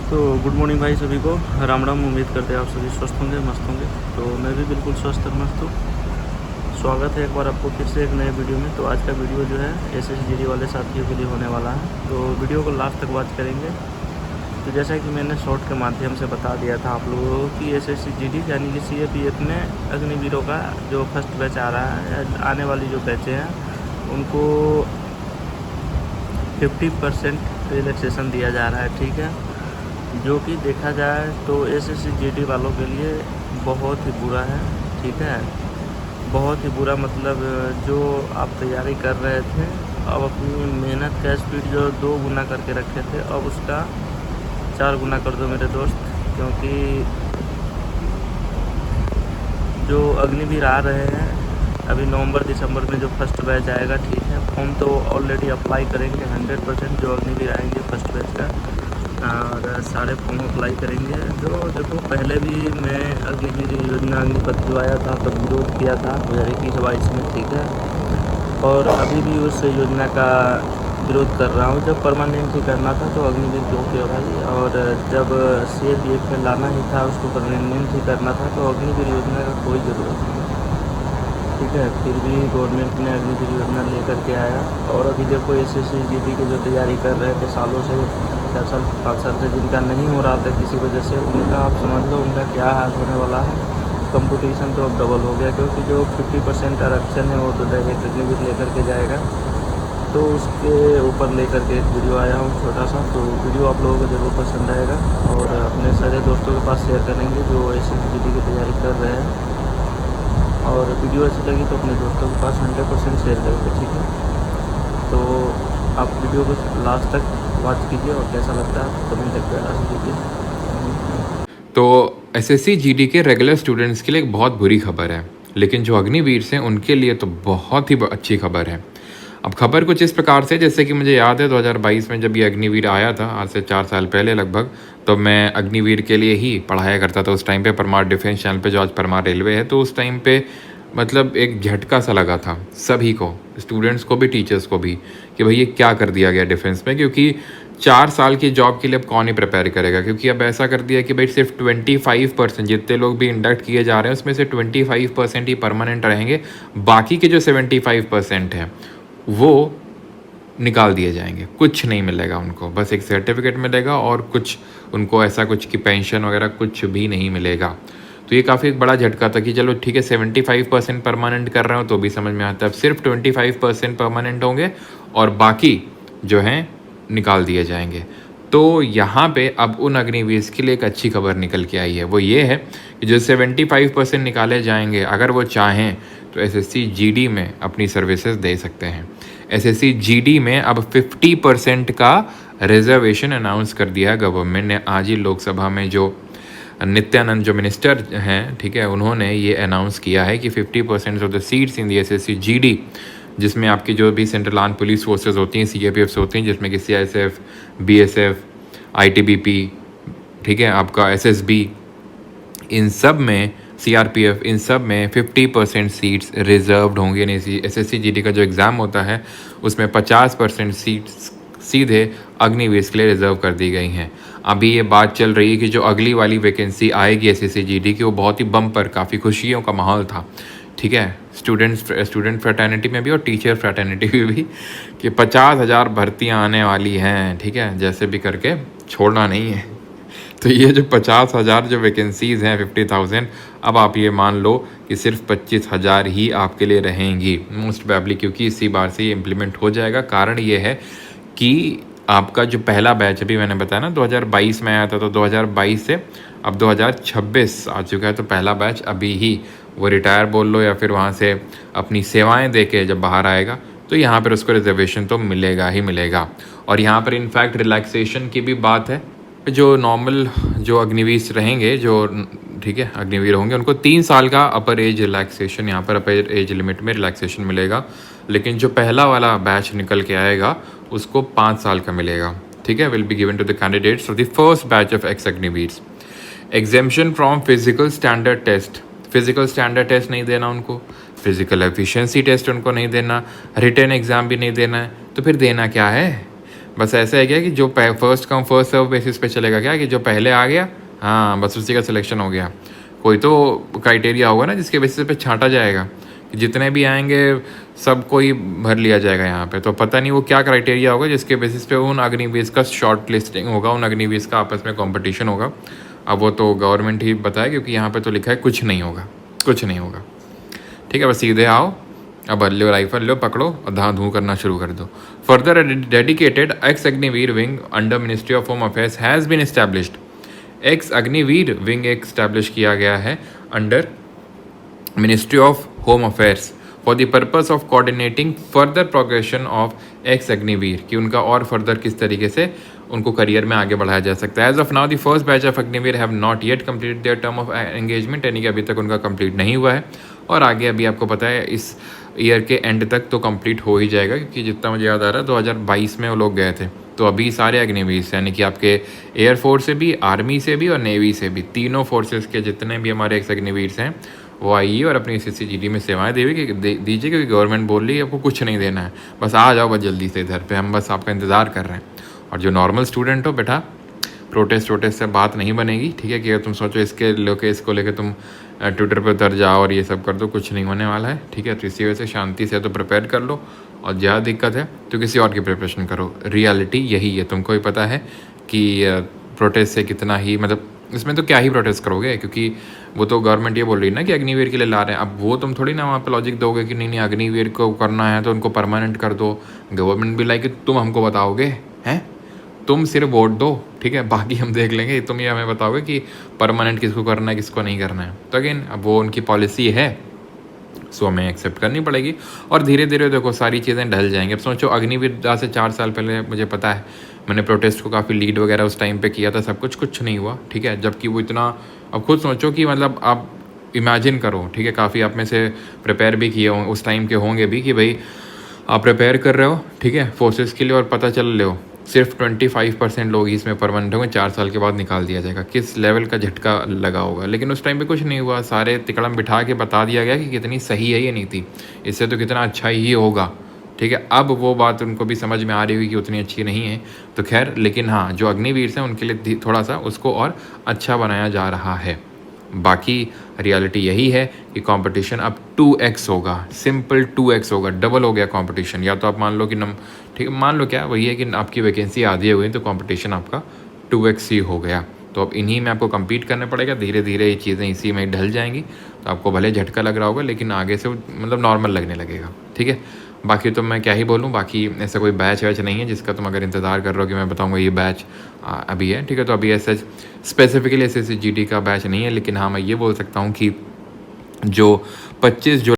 तो good morning भाई सभी को। राम राम। उम्मीद करते हैं आप सभी स्वस्थ होंगे, मस्त होंगे। तो मैं भी बिल्कुल स्वस्थ और मस्त हूँ। स्वागत है एक बार आपको फिर से एक नए वीडियो में। तो आज का वीडियो जो है SSGD वाले साथियों के लिए होने वाला है, तो वीडियो को लास्ट तक वॉच करेंगे। तो जैसा कि मैंने शॉर्ट के माध्यम से बता दिया था आप लोगों को कि SSGD यानी कि CAPF में अग्निवीरों का जो फर्स्ट बैच आ रहा है, आने वाली जो बैचें हैं उनको 50% रिलैक्सेशन दिया जा रहा है। ठीक है, जो कि देखा जाए तो SSGD वालों के लिए बहुत ही बुरा है। ठीक है, बहुत ही बुरा मतलब जो आप तैयारी कर रहे थे, अब अपनी मेहनत का स्पीड जो 2 गुना करके रखे थे, अब उसका 4 गुना कर दो मेरे दोस्त। क्योंकि जो अग्निवीर आ रहे हैं अभी नवंबर दिसंबर में जो फर्स्ट बैच आएगा, ठीक है, फॉर्म तो ऑलरेडी अप्लाई करेंगे 100% जो अग्निवीर आएंगे फर्स्ट बैच का, और सारे फॉर्म अप्लाई करेंगे। जो देखो पहले भी मैं अग्निवीर योजना अग्निपथ जो आया था तब विरोध किया था 2021-22 में। ठीक है, और अभी भी उस योजना का विरोध कर रहा हूँ। जब परमानेंट ही करना था तो अग्निवीर क्यों किया भाई, और जब CAPF में लाना ही था उसको परमानेंट ही करना था तो अग्निवीर योजना का कोई ज़रूरत नहीं। ठीक है, फिर भी गवर्नमेंट ने अग्निवीर योजना लेकर के आया। और अभी देखो SSGD की जो तैयारी कर रहे थे सालों से, 4 साल 5 साल से, जिनका नहीं हो रहा था किसी वजह से, उनका आप समझ लो उनका क्या हाल होने वाला है। कंपटीशन तो अब डबल हो गया, क्योंकि जो 50% आरक्षण है वो तो डायरेक्ट अग्निवीर लेकर के जाएगा। तो उसके ऊपर लेकर के एक वीडियो आया हूँ छोटा सा, तो वीडियो आप लोगों को ज़रूर पसंद आएगा और अपने सारे दोस्तों के पास शेयर करेंगे जो SSGD की तैयारी कर रहे हैं। और वीडियो अच्छी लगी तो अपने दोस्तों के पास 100% शेयर करेंगे। ठीक है, तो आप वीडियो को लास्ट तक वॉच कीजिए और कैसा लगता है कमेंट करके बता दीजिए। तो SSC GD के रेगुलर स्टूडेंट्स के लिए एक बहुत बुरी खबर है, लेकिन जो अग्निवीर हैं उनके लिए तो बहुत ही अच्छी खबर है। अब खबर कुछ इस प्रकार से, जैसे कि मुझे याद है 2022 में जब ये अग्निवीर आया था, आज से 4 साल पहले लगभग, तो मैं अग्निवीर के लिए ही पढ़ाया करता था उस टाइम पे, परमार डिफेंस चैनल पे जो आज परमार रेलवे है। तो उस टाइम पे मतलब एक झटका सा लगा था सभी को, स्टूडेंट्स को भी, टीचर्स को भी, कि भाई ये क्या कर दिया गया डिफेंस में। क्योंकि 4 साल की जॉब के लिए अब कौन ही प्रिपेयर करेगा, क्योंकि अब ऐसा कर दिया कि भाई सिर्फ 25%, जितने लोग भी इंडक्ट किए जा रहे हैं उसमें से 25% ही परमानेंट रहेंगे। बाकी के जो 75% हैं वो निकाल दिए जाएंगे, कुछ नहीं मिलेगा उनको, बस एक सर्टिफिकेट मिलेगा और कुछ उनको ऐसा कुछ कि पेंशन वगैरह कुछ भी नहीं मिलेगा। तो ये काफ़ी एक बड़ा झटका था कि चलो ठीक है 75% परमानेंट कर रहे हो तो भी समझ में आता है, अब सिर्फ 25% परमानेंट होंगे और बाकी जो हैं निकाल दिए जाएंगे। तो यहाँ पे अब उन अग्निवीर के लिए एक अच्छी खबर निकल के आई है, वो ये है कि जो 75% निकाले जाएंगे, अगर वो चाहें तो SSC GD में अपनी सर्विसेज दे सकते हैं। SSC GD में अब 50% का रिजर्वेशन अनाउंस कर दिया है गवर्नमेंट ने। आज ही लोकसभा में जो नित्यानंद जो मिनिस्टर हैं, ठीक है, उन्होंने ये अनाउंस किया है कि 50% of the seats in the SSC GD, जिसमें आपकी जो भी सेंट्रल आर्म पुलिस फोर्सेज होती हैं, CAPF होती हैं, जिसमें कि CISF, BSF, ITBP, ठीक है, आपका SSB, इन सब में CRPF, इन सब में 50% सीट्स रिजर्व्ड होंगे। यानी SSC GD का जो एग्ज़ाम होता है उसमें 50% सीट्स सीधे अग्निवीर के लिए रिजर्व कर दी गई हैं। अभी ये बात चल रही है कि जो अगली वाली वैकेंसी आएगी SSC GD की, वो बहुत ही बम्पर, काफ़ी खुशियों का माहौल था, ठीक है, स्टूडेंट फ्रेटर्निटी में भी और टीचर फ्रेटर्निटी में भी, कि 50,000 भर्तियाँ आने वाली हैं, ठीक है, जैसे भी करके छोड़ना नहीं है। तो ये जो 50,000 जो वैकेंसीज़ हैं, 50,000, अब आप ये मान लो कि सिर्फ 25,000 ही आपके लिए रहेंगी मोस्ट प्रोबेबली, क्योंकि इसी बार से ये इम्प्लीमेंट हो जाएगा। कारण ये है कि आपका जो पहला बैच, अभी मैंने बताया ना 2022 में आया था, तो 2022 से अब 2026 आ चुका है, तो पहला बैच अभी ही वो रिटायर बोल लो या फिर वहाँ से अपनी सेवाएं दे के जब बाहर आएगा तो यहाँ पर उसको रिजर्वेशन तो मिलेगा ही मिलेगा। और यहाँ पर इनफैक्ट रिलैक्सेशन की भी बात है। जो नॉर्मल जो अग्निवीर रहेंगे, जो ठीक है अग्निवीर होंगे, उनको 3 साल का अपर एज रिलैक्सेशन, यहाँ पर अपर एज लिमिट में रिलैक्सेशन मिलेगा। लेकिन जो पहला वाला बैच निकल के आएगा उसको 5 साल का मिलेगा, ठीक है, will be given to the candidates of the first batch of ex Agniveer. Exemption from physical standard test, physical standard test नहीं देना उनको, फिजिकल एफिशिएंसी टेस्ट उनको नहीं देना, रिटन एग्ज़ाम भी नहीं देना है, तो फिर देना क्या है? बस ऐसा है क्या कि जो first come first serve basis पे चलेगा क्या, कि जो पहले आ गया हाँ बस उसी का सिलेक्शन हो गया। कोई तो क्राइटेरिया होगा ना जिसके बेसिस पे छांटा जाएगा कि जितने भी आएंगे सब कोई भर लिया जाएगा यहाँ पे। तो पता नहीं वो क्या क्राइटेरिया होगा जिसके बेसिस पे उन अग्निवीर का शॉर्ट लिस्टिंग होगा, उन अग्निवीर का आपस में कंपटीशन होगा। अब वो तो गवर्नमेंट ही बताए, क्योंकि यहाँ पे तो लिखा है कुछ नहीं होगा, कुछ नहीं होगा। ठीक है, बस सीधे आओ, अब लो राइफल लो, पकड़ो और धाँ धूँ करना शुरू कर दो। Further dedicated ex Agniveer wing under ministry of home affairs has been established. Ex Agniveer wing establish किया गया है under ministry of home affairs for the purpose of coordinating further progression of ex Agniveer, कि उनका और फर्दर किस तरीके से उनको करियर में आगे बढ़ाया जा सकता है। As of now the first batch of Agniveer have not yet complete their term of engagement, यानी कि अभी तक उनका कंप्लीट नहीं हुआ है और आगे अभी आपको पता है इस ईयर के एंड तक तो कंप्लीट हो ही जाएगा, क्योंकि जितना मुझे याद आ रहा है 2022 में वो लोग गए थे। तो अभी सारे अग्निवीर यानी कि आपके एयरफोर्स से भी, आर्मी से भी और नेवी से भी, तीनों फोर्सेस के जितने भी हमारे एक्स अग्निवीर हैं वो आइए और अपनी SSC-GD में सेवाएं दीजिए, क्योंकि गवर्नमेंट बोल रही है आपको कुछ नहीं देना है, बस आ जाओ बस जल्दी से इधर पे, हम बस आपका इंतज़ार कर रहे हैं। और जो नॉर्मल स्टूडेंट हो बेटा, प्रोटेस्ट से बात नहीं बनेगी, ठीक है, कि अगर तुम सोचो इसको लेके तुम ट्विटर पे उतर जाओ और ये सब कर दो, कुछ नहीं होने वाला है। ठीक है, तो इसी वजह से शांति से तो प्रिपेयर कर लो, और ज़्यादा दिक्कत है तो किसी और की प्रिपरेशन करो। रियलिटी यही है, तुमको ही पता है कि प्रोटेस्ट से कितना ही, मतलब इसमें तो क्या ही प्रोटेस्ट करोगे, क्योंकि वो तो गवर्नमेंट ये बोल रही है ना कि अग्निवीर के लिए ला रहे हैं। अब वो तुम थोड़ी ना वहाँ पे लॉजिक दोगे कि नहीं अग्निवीर को करना है तो उनको परमानेंट कर दो। गवर्नमेंट भी लाइक तुम हमको बताओगे हैं, तुम सिर्फ वोट दो, ठीक है, बाकी हम देख लेंगे, तुम ये हमें बताओगे कि परमानेंट किसको करना है किसको नहीं करना है। तो अगेन अब वो उनकी पॉलिसी है, सो हमें एक्सेप्ट करनी पड़ेगी और धीरे धीरे देखो सारी चीज़ें ढल जाएंगी। अब सोचो अग्निवीर आज से 4 साल पहले मुझे पता है मैंने प्रोटेस्ट को काफ़ी लीड वगैरह उस टाइम पे किया था, सब कुछ नहीं हुआ, ठीक है, जबकि वो इतना, अब खुद सोचो कि मतलब आप इमेजिन करो, ठीक है, काफ़ी आप में से प्रिपेयर भी किए हों उस टाइम के होंगे भी, कि भाई आप प्रिपेयर कर रहे हो, ठीक है, फोर्सेस के लिए, और पता चल रहे हो सिर्फ 25% लोग ही इसमें परमानेंट होंगे, 4 साल के बाद निकाल दिया जाएगा, किस लेवल का झटका लगा होगा। लेकिन उस टाइम पे कुछ नहीं हुआ, सारे तिकड़म बिठा के बता दिया गया कि कितनी सही है ये नीति, इससे तो कितना अच्छा ही होगा, ठीक है। अब वो बात उनको भी समझ में आ रही हुई कि उतनी अच्छी नहीं है, तो खैर, लेकिन हाँ जो अग्निवीर हैं उनके लिए थोड़ा सा उसको और अच्छा बनाया जा रहा है। बाकी रियलिटी यही है कि कंपटीशन अब 2x होगा, सिंपल 2x होगा, डबल हो गया कंपटीशन। या तो आप मान लो कि ठीक है, मान लो क्या वही है कि आपकी वैकेंसी आधी हो गई तो कंपटीशन आपका 2x ही हो गया। तो अब इन्हीं में आपको compete करना पड़ेगा, धीरे धीरे ये चीज़ें इसी में ढल जाएंगी। तो आपको भले झटका लग रहा होगा लेकिन आगे से मतलब नॉर्मल लगने लगेगा, ठीक है। बाकी तो मैं क्या ही बोलूँ, बाकी ऐसा कोई बैच वैच नहीं है जिसका तुम अगर इंतज़ार कर रहे हो कि मैं बताऊँगा ये बैच अभी है, ठीक है। तो अभी ऐसा स्पेसिफिकली SSC-GD का बैच नहीं है, लेकिन हाँ मैं ये बोल सकता हूँ कि जो 25 जो